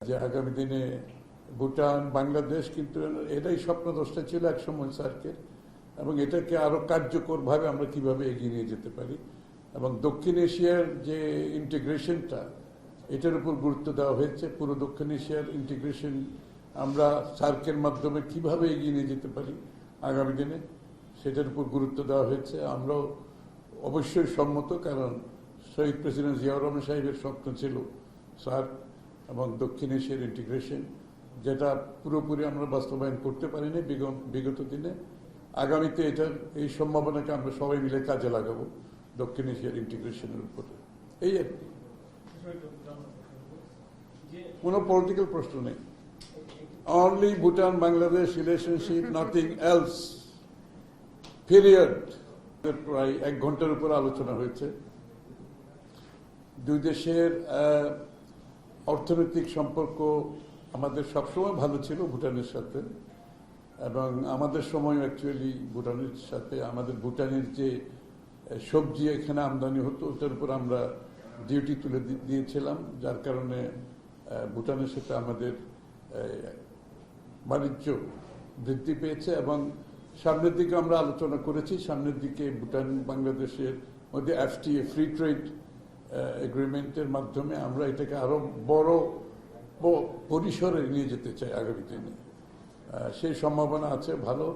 যে আগামী দিনে ভুটান বাংলাদেশ কিন্তু এটাই স্বপ্নদ্রষ্টা ছিল একসময় সার্কের, এবং এটাকে আরো কার্যকরভাবে আমরা কিভাবে এগিয়ে নিয়ে যেতে পারি এবং দক্ষিণ এশিয়ার যে ইন্টিগ্রেশনটা এটার উপর গুরুত্ব দেওয়া হয়েছে। পুরো দক্ষিণ এশিয়ার ইন্টিগ্রেশন আমরা সার্কের মাধ্যমে কিভাবে এগিয়ে নিয়ে যেতে পারি আগামী দিনে সেটার উপর গুরুত্ব দেওয়া হয়েছে। আমরাও অবশ্যই সম্মত, কারণ শহীদ প্রেসিডেন্ট জিয়াউর রহমান সাহেবের স্বপ্ন ছিল সার্ক এবং দক্ষিণ এশিয়ার ইন্টিগ্রেশন, যেটা পুরোপুরি আমরা বাস্তবায়ন করতে পারিনি বিগত দিনে। আগামীতে এটার এই সম্ভাবনাকে আমরা সবাই মিলে কাজে লাগাবো দক্ষিণ এশিয়ার ইন্টিগ্রেশনের উপরে। এই আর কি, কোনো পলিটিক্যাল প্রশ্ন নেই। Only Bhutan Bangladesh relationship, nothing else, period. প্রায় 1 ঘন্টার উপর আলোচনা হয়েছে। দুই দেশের অর্থনৈতিক সম্পর্ক আমাদের সবসময় ভালো ছিল ভুটানের সাথে, এবং আমাদের সময় অ্যাকচুয়ালি ভুটানের সাথে আমাদের ভুটানের যে সবজি এখানে আমদানি হতো ওটার উপর আমরা ডিউটি তুলে দিয়েছিলাম, যার কারণে ভুটানের সাথে আমাদের বাণিজ্য বৃদ্ধি পেয়েছে। এবং সামনের দিকে আমরা আলোচনা করেছি, সামনের দিকে ভুটান বাংলাদেশের মধ্যে এফটিএ, ফ্রি ট্রেড এগ্রিমেন্টের মাধ্যমে আমরা এটাকে আরো বড় পরিসরে নিয়ে যেতে চাই আগামী দিনে। সেই সম্ভাবনা আছে ভালো।